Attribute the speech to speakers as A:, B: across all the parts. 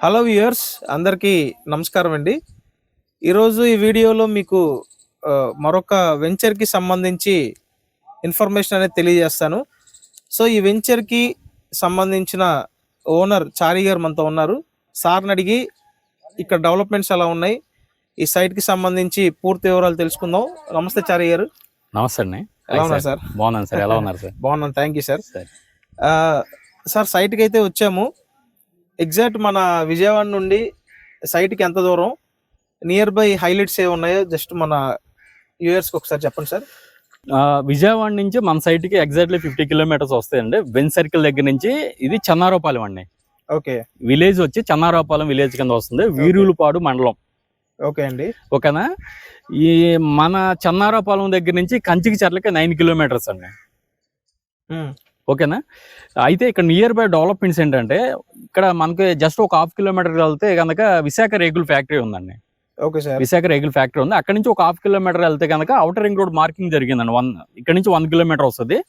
A: Hello viewers, అందరికీ నమస్కారం అండి. ఈరోజు ఈ వీడియోలో మీకు మరొక వెంచర్కి సంబంధించి ఇన్ఫర్మేషన్ అనేది తెలియజేస్తాను. సో ఈ వెంచర్కి సంబంధించిన ఓనర్ చారి గారు మనతో ఉన్నారు. సార్ని అడిగి ఇక్కడ డెవలప్మెంట్స్ ఎలా ఉన్నాయి, ఈ సైట్కి సంబంధించి పూర్తి వివరాలు తెలుసుకుందాం. నమస్తే చారి గారు.
B: నమస్తే అండి.
A: ఎలా ఉన్నారు సార్?
B: బాగున్నాను సార్. ఎలా ఉన్నారు సార్?
A: బాగున్నాను, థ్యాంక్ యూ సార్. సార్ సైట్కి అయితే వచ్చాము. ఎగ్జాక్ట్ మన విజయవాడ నుండి సైట్కి ఎంత దూరం, నియర్ బై హైలైట్స్ ఏ ఉన్నాయో జస్ట్ మన వ్యూయర్స్కి ఒకసారి చెప్పండి సార్.
B: విజయవాడ నుంచి మన సైట్కి ఎగ్జాక్ట్లీ 50 కిలోమీటర్స్ వస్తాయండి. వెన్ సర్కిల్ దగ్గర నుంచి. ఇది చెన్నారోపాలెం అండి.
A: ఓకే.
B: విలేజ్ వచ్చి చెన్నారోపాలెం విలేజ్ కింద వస్తుంది, వీరులపాడు మండలం.
A: ఓకే అండి.
B: ఓకేనా. ఈ మన చెన్నారోపాలెం దగ్గర నుంచి కంచికి చెర్లకి 9 కిలోమీటర్స్ అండి. ఓకేనా. అయితే ఇక్కడ నియర్ బై డెవలప్మెంట్స్ ఏంటంటే, ఇక్కడ మనకి జస్ట్ ఒక 1/2 కిలోమీటర్ వెళ్తే కనుక విశాఖ రేగుల ఫ్యాక్టరీ ఉందండి.
A: Okay sir.
B: విశాఖ రేగుల ఫ్యాక్టరీ ఉంది. అక్కడ నుంచి ఒక 1/2 కిలోమీటర్ వెళ్తే కనుక అవుటర్ రింగ్ రోడ్ మార్కింగ్ జరిగిందండి. ఇక్కడ నుంచి 1 కిలోమీటర్ వస్తుంది.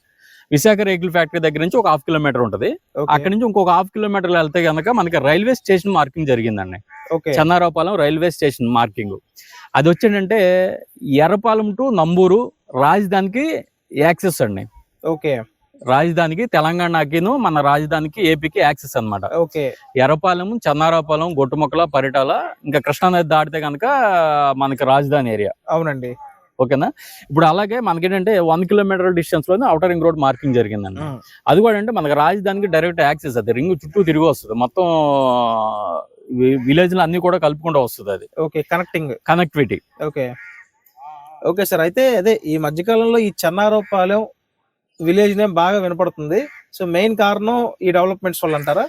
B: విశాఖ రేగుల ఫ్యాక్టరీ దగ్గర నుంచి ఒక 1/2 కిలోమీటర్ ఉంటుంది. అక్కడ నుంచి ఇంకొక 1/2 కిలోమీటర్ వెళ్తే కనుక మనకి రైల్వే స్టేషన్ మార్కింగ్ జరిగిందండి. చెన్నారోపాలెం రైల్వే స్టేషన్ మార్కింగ్. అది వచ్చేటంటే ఎర్రపాలెం టు నంబూరు రాజధానికి యాక్సెస్ అండి.
A: ఓకే.
B: రాజధానికి తెలంగాణకిను మన రాజధానికి ఏపీకి యాక్సెస్ అనమాట.
A: ఓకే.
B: ఎర్రపాలెం, చెన్నారోపాలెం, గొట్టుముక్కల, పరిటాల, ఇంకా కృష్ణానది దాటితే కనుక మనకి రాజధాని ఏరియా.
A: అవునండి.
B: ఓకేనా. ఇప్పుడు అలాగే మనకేంటంటే 1 కిలోమీటర్ డిస్టెన్స్ లోనే అవుటర్ రింగ్ రోడ్ మార్కింగ్ జరిగిందండి. అది కూడా అంటే మనకి రాజధానికి డైరెక్ట్ యాక్సెస్. అది రింగ్ చుట్టూ తిరిగి వస్తుంది, మొత్తం విలేజ్ లో అన్ని కూడా కలుపుకుంటూ వస్తుంది అది.
A: Okay.
B: Connectivity.
A: Okay. Okay sir. అయితే అదే ఈ మధ్యకాలంలో ఈ చెన్నారోపాలెం విలేజ్ నేమ్ బాగా వినపడుతుంది. సో మెయిన్ కారణం ఈ డెవలప్మెంట్స్ వల్ల అంటారా?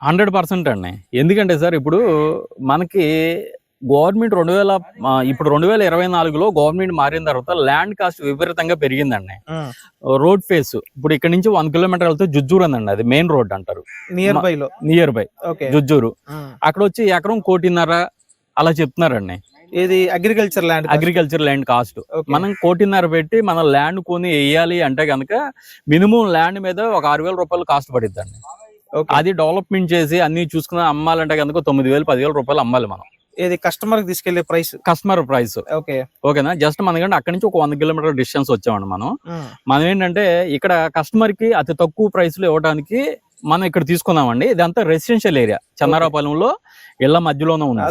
B: 100% అండి. ఎందుకంటే సార్ ఇప్పుడు మనకి గవర్నమెంట్ 2024లో గవర్నమెంట్ మారిన తర్వాత ల్యాండ్ కాస్ట్ విపరీతంగా పెరిగిందండి. రోడ్ ఫేస్ ఇప్పుడు ఇక్కడ నుంచి 1 కిలోమీటర్ వెళ్తే జుజ్జూరు అందండి. అది మెయిన్ రోడ్ అంటారు. Near by Jujjuru. అక్కడ వచ్చి ఎకరం 1.5 అలా చెప్తున్నారండి.
A: ఇది అగ్రికల్చర్
B: ల్యాండ్ కాస్ట్. మనం 1.5 పెట్టి మన ల్యాండ్ కొని వేయాలి అంటే కనుక మినిమం ల్యాండ్ మీద ఒక 6,000 రూపాయలు కాస్ట్ పడిద్దండి. అది డెవలప్మెంట్ చేసి అన్ని చూసుకుని అమ్మాలంటే కనుక 9,000 10,000 రూపాయలు అమ్మాలి మనం.
A: ఇది కస్టమర్ కి తీసుకెళ్లే
B: కస్టమర్ ప్రైస్. ఓకేనా. జస్ట్ మనకంటే అక్కడి నుంచి ఒక 1 కిలోమీటర్ డిస్టెన్స్ వచ్చామండి మనం ఏంటంటే ఇక్కడ కస్టమర్ కి అతి తక్కువ ప్రైస్ లో ఇవ్వడానికి మనం ఇక్కడ తీసుకున్నామండి. ఇదంతా రెసిడెన్షియల్ ఏరియా. చెన్నారోపాలెంలో ఇళ్ల మధ్యలోనే ఉంది.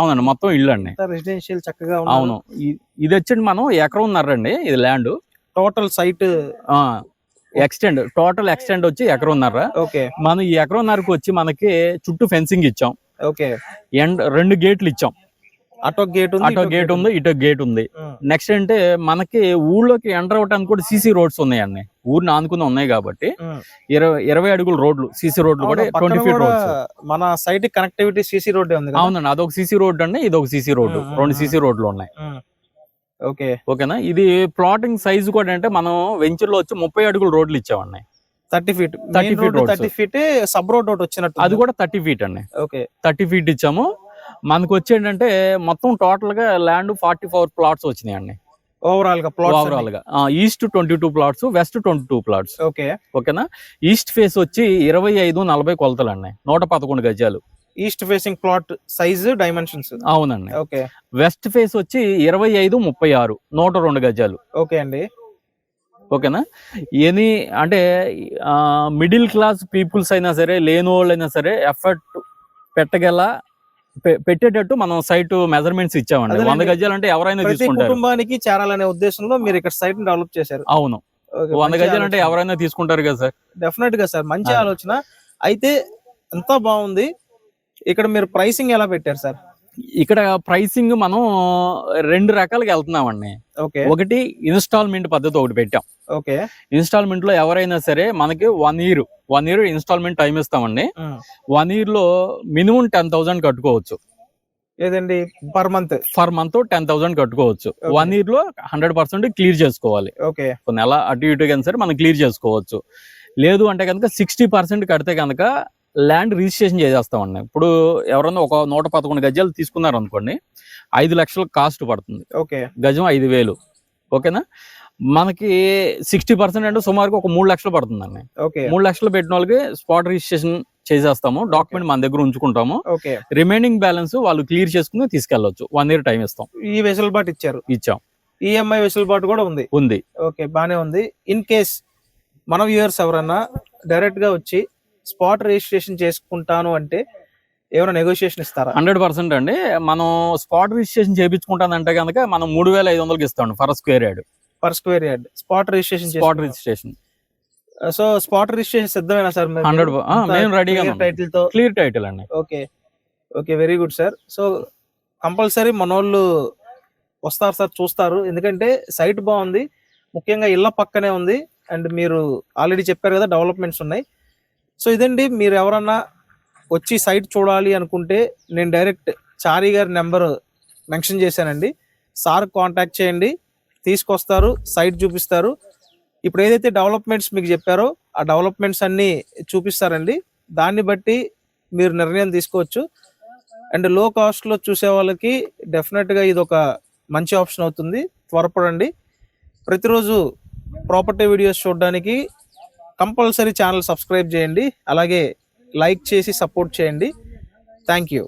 B: అవునండి, మొత్తం ఇల్లు అండి.
A: రెసిడెన్షియల్ చక్కగా.
B: అవును. ఇది వచ్చండి మనం ఎకరంన్నరండి ఇది land.
A: Total site
B: total extend వచ్చి ఎకరంన్నర. మనం ఈ ఎకరంన్నరకు వచ్చి మనకి చుట్టూ ఫెన్సింగ్ ఇచ్చాం. అండ్ 2 గేట్లు ఇచ్చాం. అటో గేట్ ఉంది, ఇటో గేట్ ఉంది. నెక్స్ట్ అంటే మనకి ఊళ్ళోకి ఎంటర్ అవడానికి కూడా సీసీ రోడ్స్ ఉన్నాయండి. ఊరిని ఆనుకుని ఉన్నాయి కాబట్టి 20 అడుగుల రోడ్లు, సీసీ రోడ్లు కూడా 20 ఫీట్ రోడ్స్.
A: మన సైట్ కనెక్టివిటీ సీసీ రోడ్ ఉంది.
B: అవునండి, అదొక సీసీ రోడ్ అండి, ఇదొక సీసీ రోడ్డు. 2 సీసీ రోడ్లు ఉన్నాయి. ఓకేనా. ఇది ప్లాటింగ్ సైజ్ కూడా అంటే మనం వెంచర్ లో వచ్చి 30 అడుగుల రోడ్లు ఇచ్చామండి.
A: 30 ఫీట్ సబ్ రోడ్ ఒకటి వచ్చినట్టు,
B: అది కూడా 30 ఫీట్ అండి. 30 ఫీట్ ఇచ్చాము. మనకు వచ్చేటంటే మొత్తం టోటల్ గా ల్యాండ్ 44 ప్లాట్స్ వచ్చినాయండి. ఓవరాల్ గా ఈస్ట్ 22 ప్లాట్స్, వెస్ట్ 22 ప్లాట్స్. ఓకేనా. ఈస్ట్ ఫేస్ వచ్చి 25-40 కొలతలు అండి, 111 గజాలు.
A: East facing plot size dimensions.
B: అవునండి. వెస్ట్ ఫేస్ వచ్చి 25-36, 102 గజాలు.
A: ఓకే అండి.
B: ఓకేనా. ఎనీ అంటే మిడిల్ క్లాస్ పీపుల్స్ అయినా సరే, లేని వాళ్ళు అయినా సరే ఎఫర్ట్ పెట్టేటట్టు మనం సైట్ మెజర్మెంట్స్ ఇచ్చామండి. 100 గజాలు అంటే ఎవరైనా తీసుకుంటారు.
A: కుటుంబానికి చేరాలనే ఉద్దేశంలో మీరు ఇక్కడ సైట్ ని డెవలప్ చేశారు.
B: అవును. 100 గజాలు అంటే ఎవరైనా తీసుకుంటారు కదా సార్.
A: డెఫినెట్ గా సార్, మంచి ఆలోచన. అయితే ఎంత బాగుంది. ఇక్కడ మీరు ప్రైసింగ్ ఎలా పెట్టారు సార్?
B: ఇక్కడ ప్రైసింగ్ మనం 2 రకాలుగా వెళ్తున్నామండి. ఒకటి ఇన్స్టాల్మెంట్ పద్ధతి ఒకటి పెట్టాం. ఇన్స్టాల్మెంట్ లో ఎవరైనా సరే మనకి 1 ఇయర్ ఇన్స్టాల్మెంట్ టైం ఇస్తామండి. 1 ఇయర్ లో మినిమం 10,000 కట్టుకోవచ్చు.
A: ఏదండి పర్ మంత్
B: 10,000 కట్టుకోవచ్చు. 1 ఇయర్ లో 100% క్లియర్ చేసుకోవాలి. నెల అటు ఇటు కానీ సరే మనం క్లియర్ చేసుకోవచ్చు. లేదు అంటే కనుక 60% కడితే కనుక ల్యాండ్ రిజిస్ట్రేషన్ చేసేస్తామండి. ఇప్పుడు ఎవరన్నా ఒక 111 గజాలు తీసుకున్నారు అనుకోండి, 5 లక్షల కాస్ట్ పడుతుంది. గజం 5,000. ఓకేనా. మనకి 60% అంటే సుమారుగా ఒక 3 లక్షలు పడుతుందండి. 3 లక్షలు పెట్టిన వాళ్ళకి స్పాట్ రిజిస్ట్రేషన్ చేసేస్తాము, డాక్యుమెంట్ మన దగ్గర ఉంచుకుంటాము.
A: ఓకే.
B: రిమైనింగ్ బ్యాలెన్స్ వాళ్ళు క్లియర్ చేసుకుని తీసుకెళ్లొచ్చు. 1 year టైం ఇస్తాం.
A: ఈ వెసులుబాటు
B: ఇచ్చాం.
A: ఈఎంఐ వెసులుబాటు కూడా ఉంది. ఓకే, బానే ఉంది. ఇన్ కేస్ మన వ్యూయర్స్ ఎవరన్నా డైరెక్ట్ గా వచ్చి స్పాట్ రిజిస్ట్రేషన్ చేసుకుంటాను అంటే ఏమైనా నెగోషియేషన్ ఇస్తారా?
B: 100% అండి. మనం స్పాట్ రిజిస్ట్రేషన్ చేయించుకుంటానంటే కనుక మనం 3500కి ఇస్తాం per square yard spot registration. So spot registration సిద్ధమేనా సార్? 100 మేము రెడీగా
A: టైటిల్ తో.
B: క్లియర్ టైటిల్ అండి.
A: Okay, very good sir. So compulsory మనోళ్ళు వస్తారు సార్, చూస్తారు. ఎందుకంటే సైట్ బాగుంది, ముఖ్యంగా ఇళ్ళ పక్కనే ఉంది. అండ్ మీరు ఆల్రెడీ చెప్పారు కదా డెవలప్మెంట్స్ ఉన్నాయి. సో ఇదండి, మీరు ఎవరన్నా వచ్చి సైట్ చూడాలి అనుకుంటే నేను డైరెక్ట్ చారీ గారి నెంబర్ మెన్షన్ చేశానండి. సార్ కాంటాక్ట్ చేయండి, తీసుకొస్తారు, సైట్ చూపిస్తారు. ఇప్పుడు ఏదైతే డెవలప్మెంట్స్ మీకు చెప్పారో ఆ డెవలప్మెంట్స్ అన్నీ చూపిస్తారండి. దాన్ని బట్టి మీరు నిర్ణయం తీసుకోవచ్చు. అండ్ లో కాస్ట్లో చూసే వాళ్ళకి డెఫినెట్గా ఇది ఒక మంచి ఆప్షన్ అవుతుంది. త్వరపడండి. ప్రతిరోజు ప్రాపర్టీ వీడియోస్ చూడడానికి కంపల్సరీ ఛానల్ సబ్స్క్రైబ్ చేయండి, అలాగే లైక్ చేసి సపోర్ట్ చేయండి. Thank you.